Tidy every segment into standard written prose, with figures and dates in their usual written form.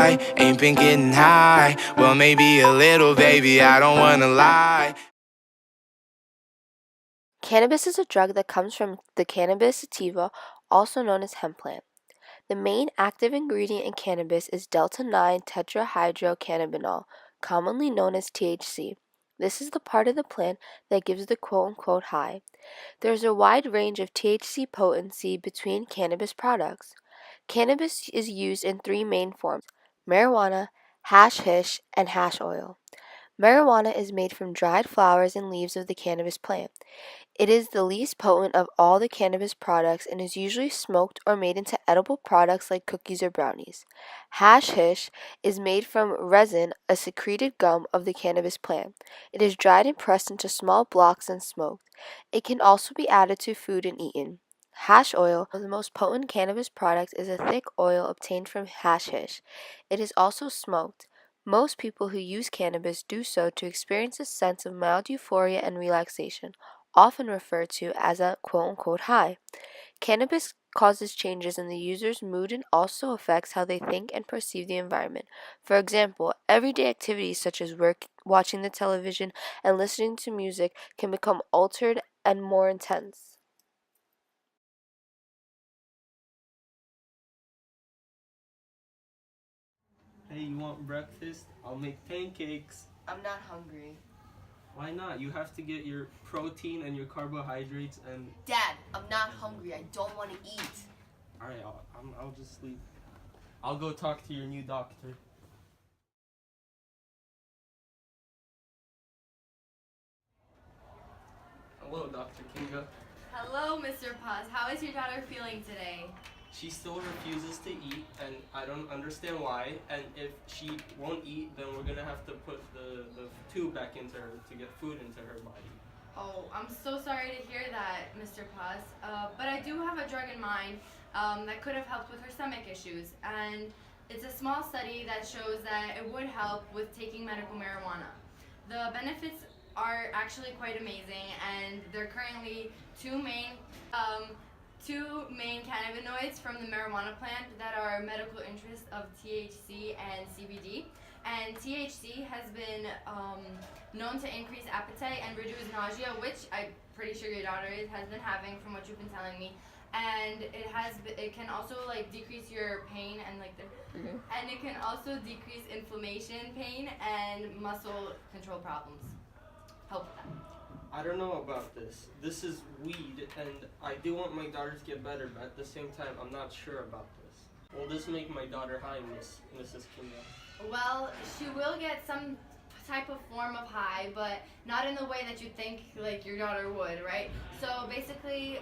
I ain't been getting high. Well, maybe a little, baby, I don't wanna lie. Cannabis is a drug that comes from the cannabis sativa, also known as hemp plant. The main active ingredient in cannabis is delta-9 tetrahydrocannabinol, commonly known as THC. This is the part of the plant that gives the quote-unquote high. There is a wide range of THC potency between cannabis products. Cannabis is used in three main forms: marijuana, hashish, and hash oil. Marijuana is made from dried flowers and leaves of the cannabis plant. It is the least potent of all the cannabis products and is usually smoked or made into edible products like cookies or brownies. Hashish is made from resin, a secreted gum of the cannabis plant. It is dried and pressed into small blocks and smoked. It can also be added to food and eaten. Hash oil, the most potent cannabis product, is a thick oil obtained from hashish. It is also smoked. Most people who use cannabis do so to experience a sense of mild euphoria and relaxation, often referred to as a quote-unquote high. Cannabis causes changes in the user's mood and also affects how they think and perceive the environment. For example, everyday activities such as work, watching the television, and listening to music can become altered and more intense. Hey, you want breakfast? I'll make pancakes. I'm not hungry. Why not? You have to get your protein and your carbohydrates and... Dad, I'm not hungry. I don't want to eat. Alright, I'll just sleep. I'll go talk to your new doctor. Hello, Dr. Kinga. Hello, Mr. Paz. How is your daughter feeling today? She still refuses to eat, and I don't understand why. And if she won't eat, then we're gonna have to put the tube back into her to get food into her body. Oh, I'm so sorry to hear that, Mr. Paz. But I do have a drug in mind that could have helped with her stomach issues. And it's a small study that shows that it would help with taking medical marijuana. The benefits are actually quite amazing, and there are currently um, two main cannabinoids from the marijuana plant that are medical interests of THC and CBD. And THC has been known to increase appetite and reduce nausea, which I'm pretty sure your daughter has been having from what you've been telling me. And it can also like decrease your pain and and it can also decrease inflammation, pain, and muscle control problems. Help with that. I don't know about this. This is weed, and I do want my daughter to get better, but at the same time, I'm not sure about this. Will this make my daughter high, Mrs. Kinga? Well, she will get some type of form of high, but not in the way that you think like your daughter would, right? So basically,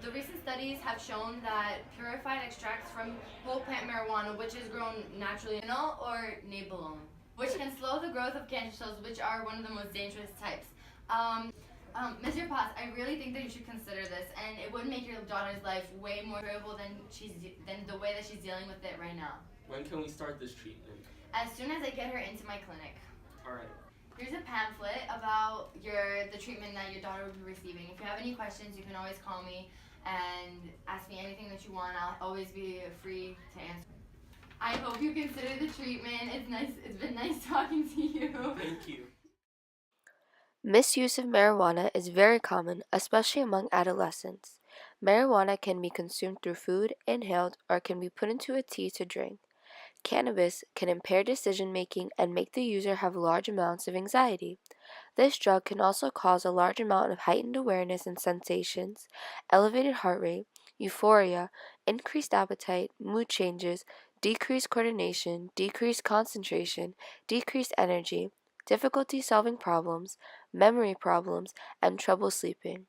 the recent studies have shown that purified extracts from whole plant marijuana, which is grown naturally, or nabilone, which can slow the growth of cancer cells, which are one of the most dangerous types. Mr. Potts, I really think that you should consider this, and it would make your daughter's life way more enjoyable than the way that she's dealing with it right now. When can we start this treatment? As soon as I get her into my clinic. Alright. Here's a pamphlet about the treatment that your daughter will be receiving. If you have any questions, you can always call me and ask me anything that you want. I'll always be free to answer. I hope you consider the treatment. It's been nice talking to you. Thank you. Misuse of marijuana is very common, especially among adolescents. Marijuana can be consumed through food, inhaled, or can be put into a tea to drink. Cannabis can impair decision making and make the user have large amounts of anxiety. This drug can also cause a large amount of heightened awareness and sensations, elevated heart rate, euphoria, increased appetite, mood changes, decreased coordination, decreased concentration, decreased energy, difficulty solving problems, memory problems, and trouble sleeping.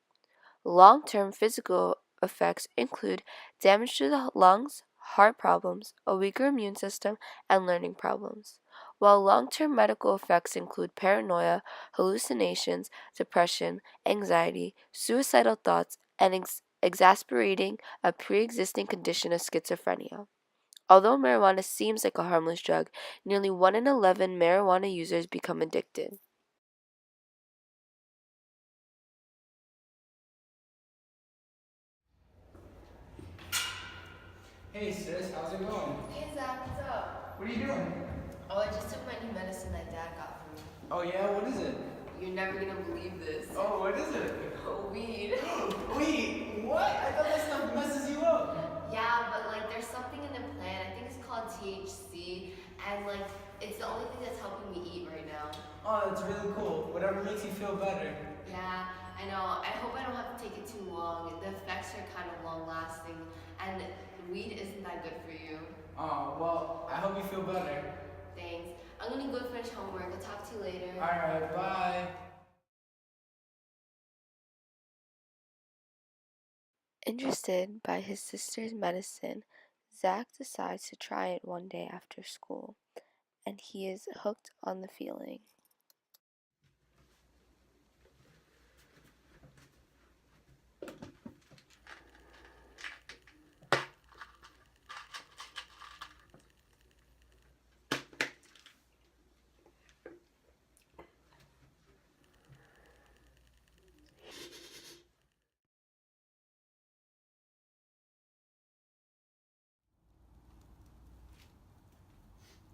Long-term physical effects include damage to the lungs, heart problems, a weaker immune system, and learning problems. While long-term medical effects include paranoia, hallucinations, depression, anxiety, suicidal thoughts, and exasperating a pre-existing condition of schizophrenia. Although marijuana seems like a harmless drug, nearly 1 in 11 marijuana users become addicted. Hey sis, how's it going? Hey Zach, what's up? What are you doing? Oh, I just took my new medicine that Dad got for me. Oh yeah, what is it? You're never gonna believe this. Oh, what is it? Weed. Wait, what? I thought that stuff messes you up. Yeah, but like there's something in the plant, I think it's called THC, and like it's the only thing that's helping me eat right now. Oh, that's really cool. Whatever makes you feel better. Yeah, I know. I hope I don't have to take it too long. The effects are kind of long lasting, and weed isn't that good for you. Oh, well, I hope you feel better. Thanks. I'm gonna go finish homework. I'll talk to you later. Alright, bye. Interested by his sister's medicine, Zach decides to try it one day after school, and he is hooked on the feeling.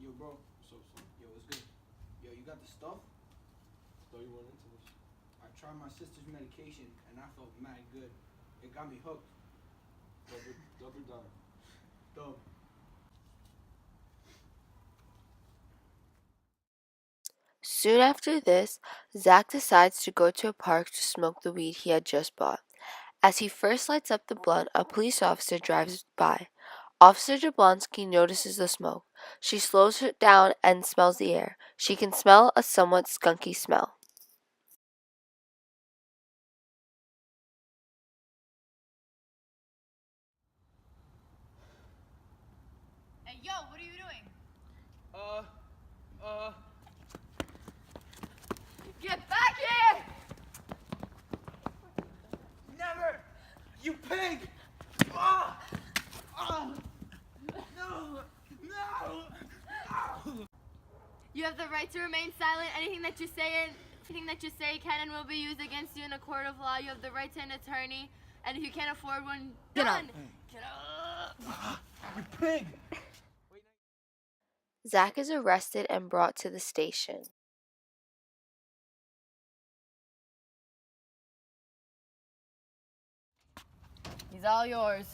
Yo, bro. Yo, what's good? Yo, you got the stuff? Thought you went into this. I tried my sister's medication and I felt mad good. It got me hooked. Double down. Dub. Soon after this, Zach decides to go to a park to smoke the weed he had just bought. As he first lights up the blunt, a police officer drives by. Officer Jablonski notices the smoke. She slows it down and smells the air. She can smell a somewhat skunky smell. Hey, yo, what are you doing? Get back here! Never! You pig! Ah! Ah! No! No! You have the right to remain silent. Anything that you say can and will be used against you in a court of law. You have the right to an attorney, and if you can't afford one, Get up. done. Get up. You pig! Zach is arrested and brought to the station. He's all yours.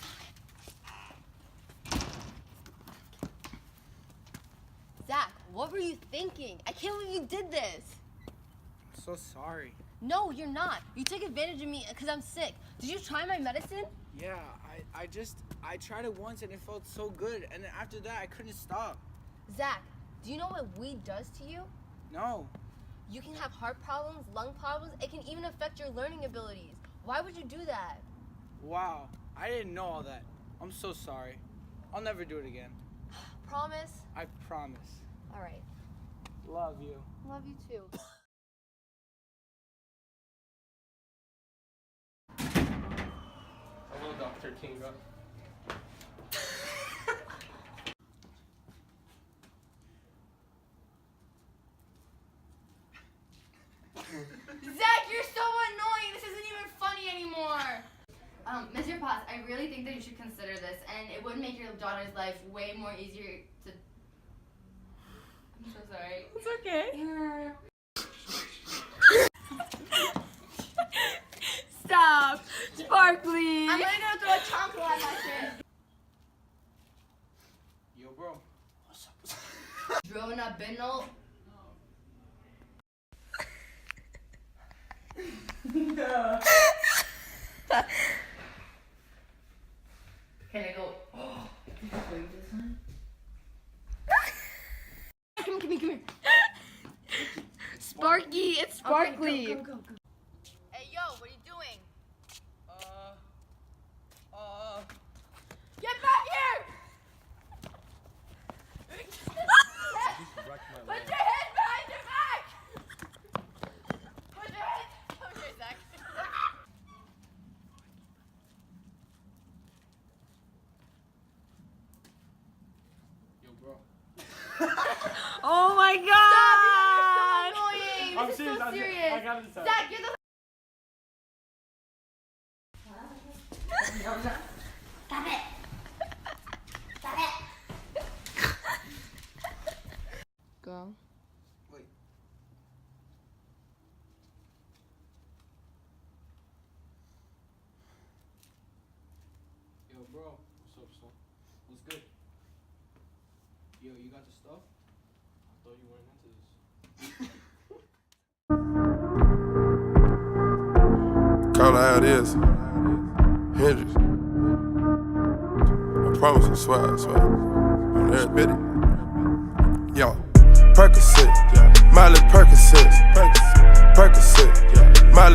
Zach, what were you thinking? I can't believe you did this. I'm so sorry. No, you're not. You took advantage of me because I'm sick. Did you try my medicine? Yeah, I tried it once and it felt so good, and then after that I couldn't stop. Zach, do you know what weed does to you? No. You can have heart problems, lung problems. It can even affect your learning abilities. Why would you do that? Wow, I didn't know all that. I'm so sorry. I'll never do it again. Promise? I promise. All right. Love you. Love you too. Hello, Dr. Kinga. Zach, you're so annoying. This isn't even funny anymore. Mr. Potts, I really think that you should consider this, and it would make your daughter's life way more easier to. I'm so sorry. It's okay. Stop. Sparkly. I'm gonna go throw a chocolate at my shit. Yo, bro. What's up? Drona Binnell. No. Can I go? Come here. Sparky, it's Sparkly. Okay, go. Hey, yo, what are you doing? Get back here! Put your hands behind your back! Put your hands. Okay, Zach. Yo, bro. Oh my Stop! god. You're so annoying. This is so serious. I gotta decide. Zach, you're the. Stop it! Stop it! Bro, what's up, son? What's good? Yo, you got the stuff? I thought you weren't into this. Call it how it is. Hendrix. I promise I swear, I swear. On every bit it. Yo, Percocet, Miley Percocet, Percocet, Miley.